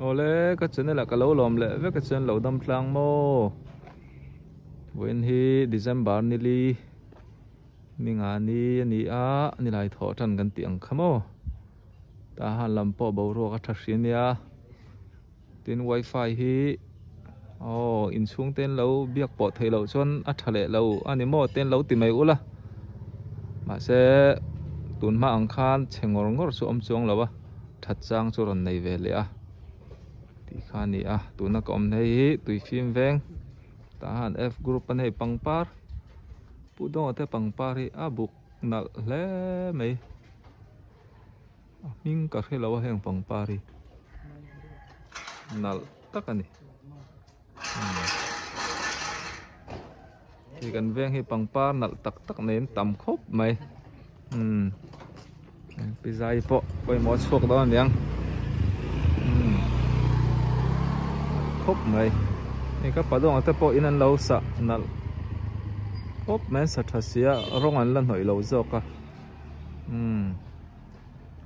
ole ka chen la ka lo lom le ve ka chen lo dam tlang mo when hi December ni li ni nga ni a ni lai tho tan kan tiang khamo ta han lam po bo ro ka tha hrin ya tin wifi hi in chung ten lo biak po thei lo chon a thale lo ani mo ten lo ti mai ula ma se tun ma ang khan chengor ngor chu om chong lo wa that chang chu ron nei ve le a ti khan ni a tuna kom nei hi tui phim veng ta han F group an hei pangpar pu dong ate pangpar hi a buk nal hle mai ming ka khela wa heng pangpar hi nal tak ani thì gần ven hi pangpar nal tak tak nen tam khop mai pizza po koi mo chok đó niang khop mai ni ka padong ate po inan lo sa nal khop men sa thasia rong an lan hoi lo zo ka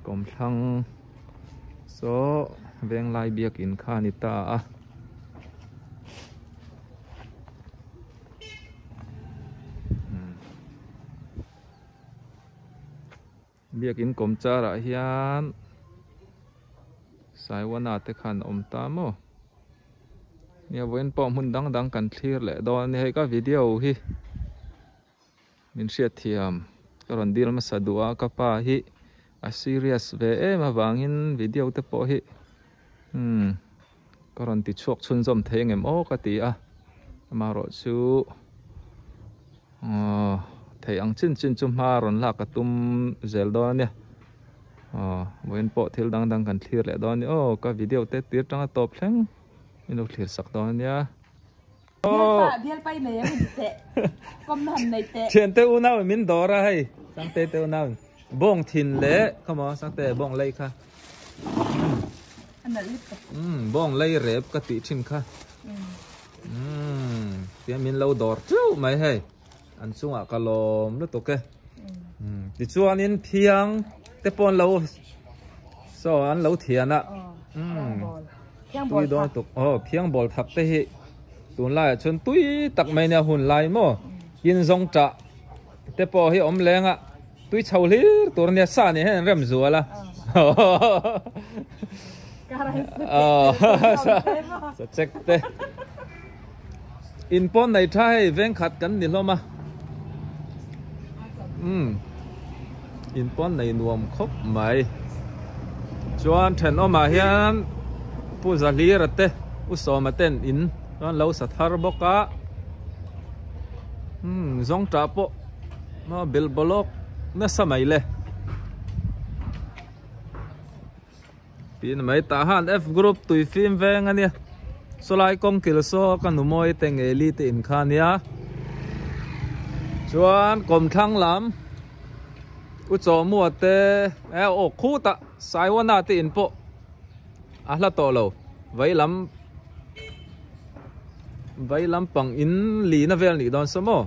kom thang so veng lai biak in kha ni ta a biak in kom chara hian sai wana te khan om ta mo nia wen po mun dang dang kan thlir le do ni hei ka video hi min hriat thiam karon dil ma sadua ka pa hi a serious ve em awangin video te po hi karon ti chok chun zom theng em o ka ti a ma ro chu thei ang chin chin chum ma ron la ka tum zel do nia wen po thil dang dang kan thlir le do ni ka video te tir tanga top thleng inu thlir sak do nia bial pai le te kom nan nei te chen te u naw min dora hai sang te u naw bong thin le come on sang te bong lei kha ana lit bong lei rep ka ti thin kha tia min lo dor chu mai hai an chunga kalom lu to ke ti chuan in thiang te pon lo so an lo thiana tui do to phiang bol thak te hi tun lai chun tui tak mai na hun lai mo in zong cha te po hi om lenga tui chawli tur nia sa ni hen rem zuala sa check te in pon nei thai veng khat kan ni loma in pon nei nuam khop mai chuan then oma hian pu zali rate u soma ten in chuan lo sa thar boka zong ta po ma bil bolok na samai le pin mai ta han F group tui film veng ania solai kong kil so kan moi teng eli te in khania chuan kom thang lam u cho mu te khu ta sai wana te in po a hla to lo vai lam pang in li na vel ni don samo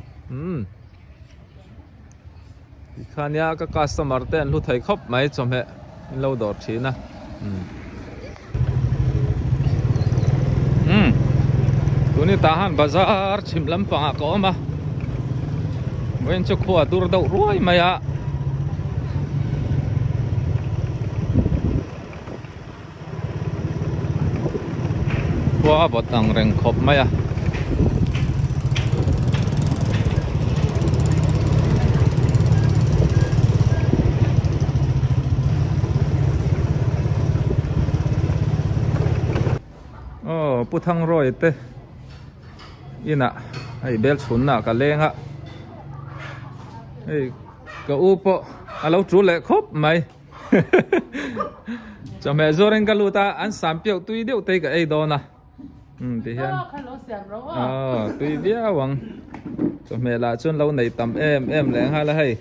khania ka customer ten lu thai khop mai chom he lo dor thina tuni tahan bazar chim lampang ko ma wen chu khua dur dau ruai maya khua botang reng khop maya puthang roi te ina ai bel chun na ka lenga ei ka upo alo tru le khop mai cho mẹ zoren ka luta an sampiau tui deu te ka ei dona ti hian tui dia wang cho mẹ la chun lo nei tam em leng ha la hei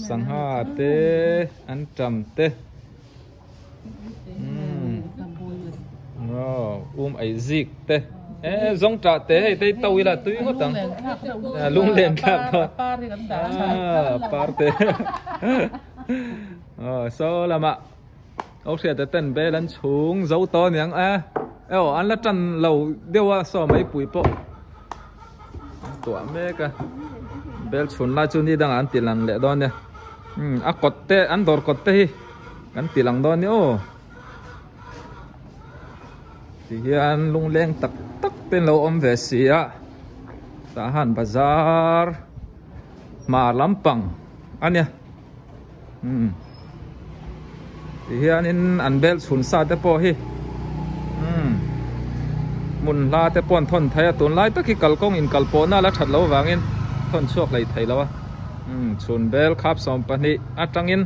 sang ha te an tam te ai zik te zong tra te hay te tàu là tui có tầng lung liền khác thôi par te so là mà ốc xe tên bé lên xuống dấu to nhàng à eo ăn là trần lầu điêu so mấy bụi bộ tuổi mẹ cả bé xuống lại chỗ này đang ăn tiền lằng lẹ đó nè cọt tê ăn đòn cọt tê ăn tiền lằng đó nè ô thì hiện lung leng tắc tắc tên lầu om về xí á Tahan Bazar mà Lampang anh nhá thì hiện in ăn bel sun sa te po hi mun la te pon thon thaya tun lai ta ki kal kong in kal po na la that lo wangin thon chuak lai thai lo sun bel khap som pani atangin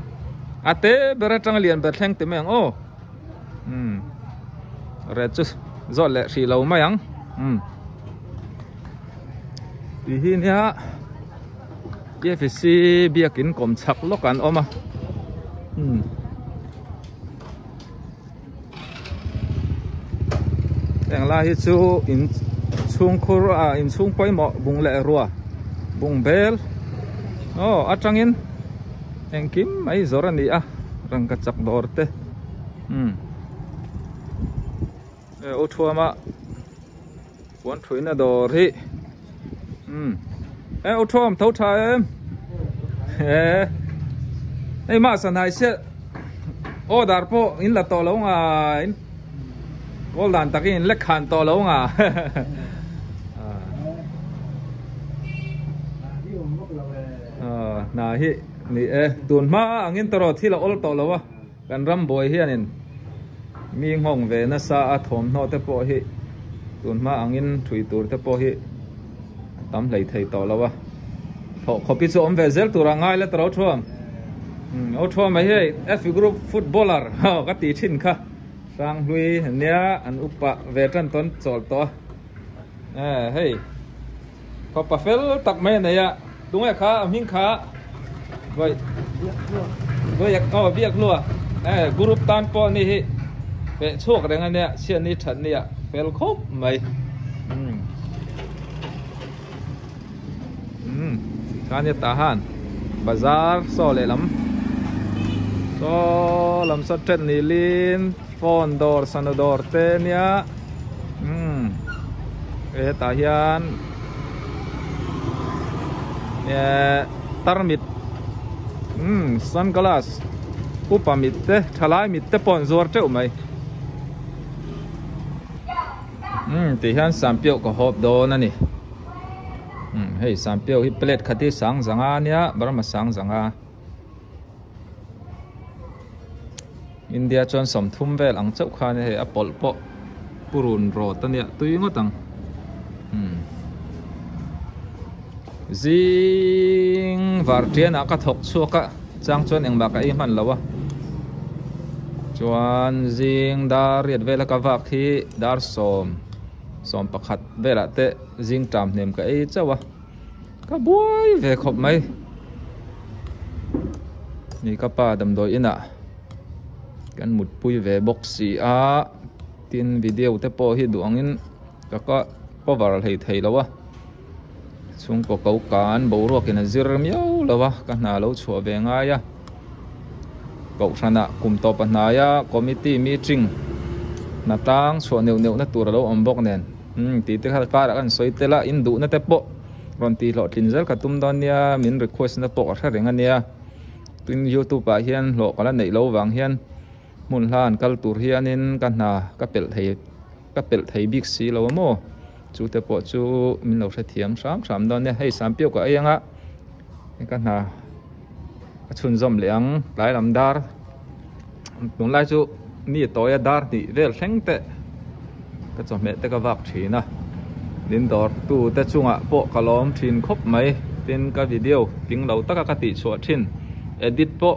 ate bera tang lian ber thleng te meng o re chu zo le ri lo mayang thì hi nia KFC biakin kom chak lokan oma yang la hi chu in chung khur in chung poi mo bung le ruwa bung bel atangin eng kim mai zorani rang ka chak dor te o thuama wan thuina dor hi ô thom thấu thà em mà sản hải sẽ ô đar po in là to lâu à in ô đàn tắc in lek hàn to lâu à na hi ni tuần ma ang in toro thi là ô to lâu àกันรำบอยเฮียนินมีห้องเวนัสอาถมนอเตปอhi tuần ma ang in thui turเตปอhi tắm lấy thầy tỏ lâu à họ biết số ông về zel tụi ngay là tao thua mấy hey F group footballer cái tỷ chín cả sang lui nia anh upa về trên tuần chọn to hey họ phải phê tập mấy này à đúng rồi khá mình khá vậy biết luôn group tan po này về chuộc đấy anh nè xuyên đi thật nè phê khóc mày Kanya tahan bazar so le lam sa tren nilin phone dor sanador te nia ta hian tarmit sunglass upamit te thalai mit te pon zor te umai ti hian sampio ko hop do na ni hey sampio hi plate khati sang zanga nia barama sang zanga India chon som thum vel ang chau kha ne he apol po purun ro ta nia tui ngotang zing vartian aka thok chuaka chang chon eng ba ka i man lawa chuan zing dar riat vela ka vak hi dar som pakhat vela te zing tam nem ka ei chawa ka boy ve khop mai ni ka pa dam doi ina kan mut pui ve boxi a tin video te po hi duangin ka po varal hei thei lawa chung ko kau kan bo ro kin zir miau lawa ka na lo chho ve nga ya kau thana kum to pa na ya committee meeting na tang chho neu na tur lo om bok nen ti te kha ka ra kan soi te la in du na te po ron ti lo tin zel ka tum don nia min request na po tha renga nia tin YouTube pa hian lo kala nei lo wang hian mun hlan kal tur hianin kan na ka pel thei big si lo mo chu te po chu min lo tha thiam sam don nia hei sam pio ka ayanga kan na chun zom leang lai lam dar nung lai chu ni toya dar ni vel thleng te ka chom me te ka wak thina din dor tu te chunga po kalom thin khop mai tin ka video ping lo taka ka ti chho thin edit po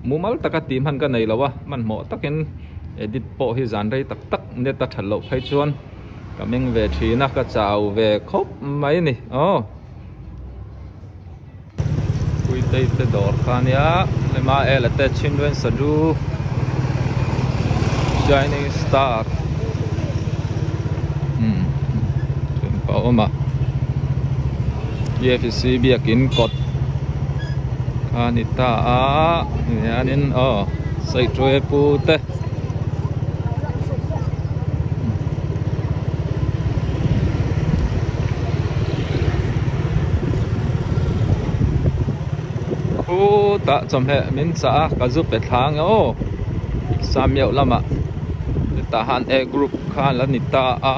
mumal taka ti man ka nei lawa man mo takin edit po hi zan rei tak ne ta thalo phai chuan ka meng ve thina ka chau ve khop mai ni pui te te dor khania le ma ele te chinwen sadu shining star oma KFC biakin kot anita anin sai troe pu te ta chom he min cha ka zu pe thang o samyeu lama ta han e group khan la ni ta a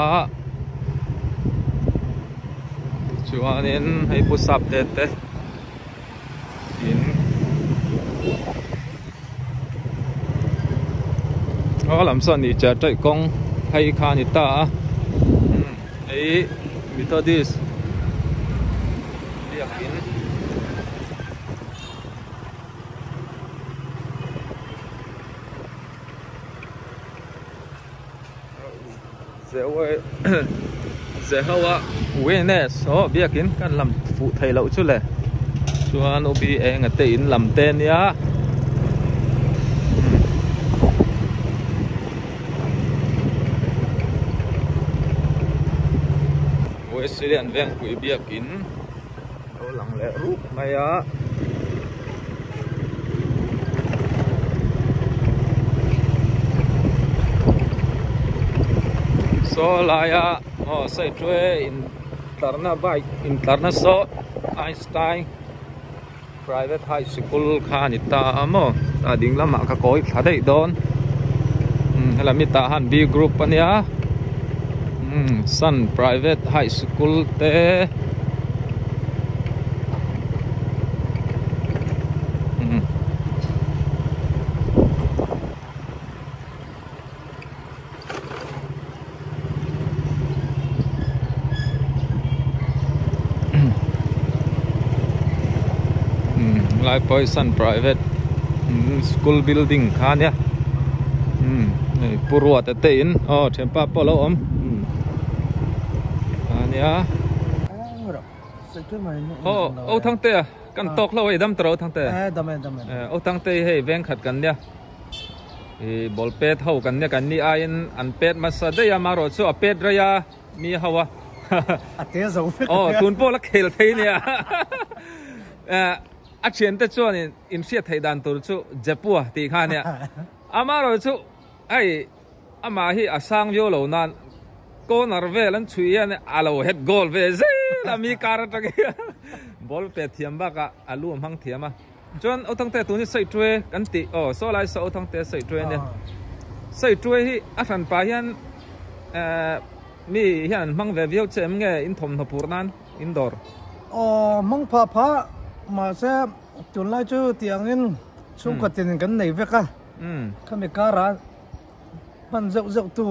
chuanin hei pu sap te te in lam son ni cha trai kong hei khan ni ta ei Methodist yakin giờ hoa awareness so bia kiến kan làm phụ thầy lậu chút lệ chuan obi ngặt tin làm tên nhá Australian veng quỷ bia kín đâu lặng lẽ rút mày á so lại á say thuê interna bike interna so Einstein private high school khan ita amo ta ding lama ka koi thadai don hala mi ta han B group ania Sun private high school te Lai poi Sun private school building khan ya purwa te in thempa polo om ania thang te kan tok lo dam tro thang te dam thang te hei veng khat kan nia bol pet ho kan nia kan ni ain an pet masa de ya maro chu a pet ra ya mi hawa ate zo tun po la khel thei nia a chen te chuan in sia thei dan tur chu japua ti kha nia amaro chu ai ama hi asang yo lo nan ko narve lan chuian alo head goal ve ze ami karata ke bol pe thiam ba ka alu mang thiama chon otang te tuni sai twe kan ti so lai so otang te sai twe ne sai twe hi a than pa hian mi hian mang ve viau chem nge in thom na purnan indoor mang pha mà sẽ chun lai chu tiang in sum ka tin kan nei ve ka khami kara pan zau tu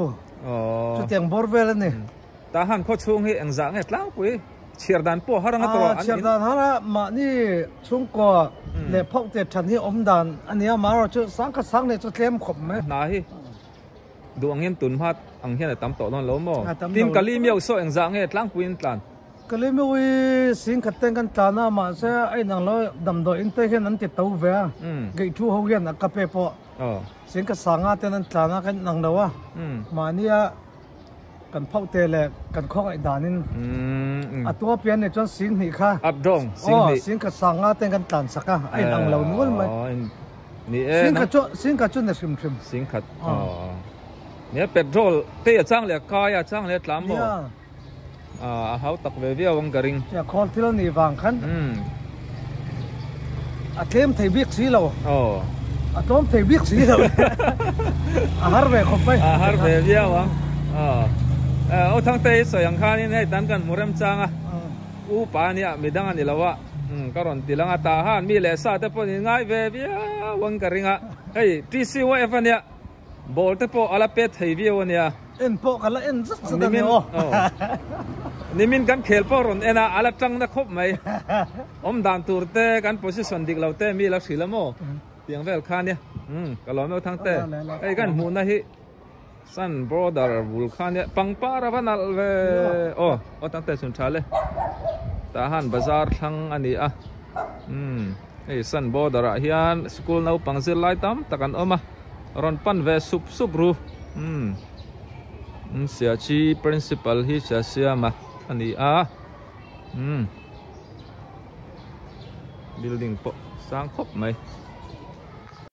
chu tiang bor vel ni ta han kho chung hi ang zang he tlang pui chirdan po harang atro an chirdan hara ma ni chung ko le phok te than hi om dan ania ma ro chu sang ka sang le chu tlem khop me na hi du ang hian tun hat ang hian tam to non lo mo tin kali miau so ang zang he tlang puin tlan kali mi wi sing khaten kan tlana ma se ai nang lo dam do in te hen an ti to ve gei thu ho hian ka pe po sing ka sanga ten an tlana kan nang dawa ma nia kan phau te le kan khok ai danin atua pian ne chon sing ni kha up dong sing ka sanga ten kan tlan saka ai nang lo nul mai ni sing ka chu ne sim sing khat ne petrol te chang le kaya chang le tlam mo hau tak ve via wang garing ya khol thil ni wang khan a tlem thei biak si lo a tom thei biak si lo a har ve khop pai a har ve via wang thang te so yang khan ni dan kan muram changa u pa ni midang ani lawa karon tilanga ta han mi le sa te po ni ngai ve via wang garinga ei tc wa evania bol te po ala pe thei via wania en po kala en zat zat ni nimin kan khel po ron ena ala tang na khop mai om dan tur te kan position dik lo te mi la thilamo tiang vel khan ya kalom thang te ai kan mu na hi Sun brother vulkan ya pang para vanal ve tang te sun thale ta han bazar thang ani ei Sun brother hian school nau pangzil lai tam takan oma ron pan ve sup ru sia chi principal hi sia ma ani building po sang khop mai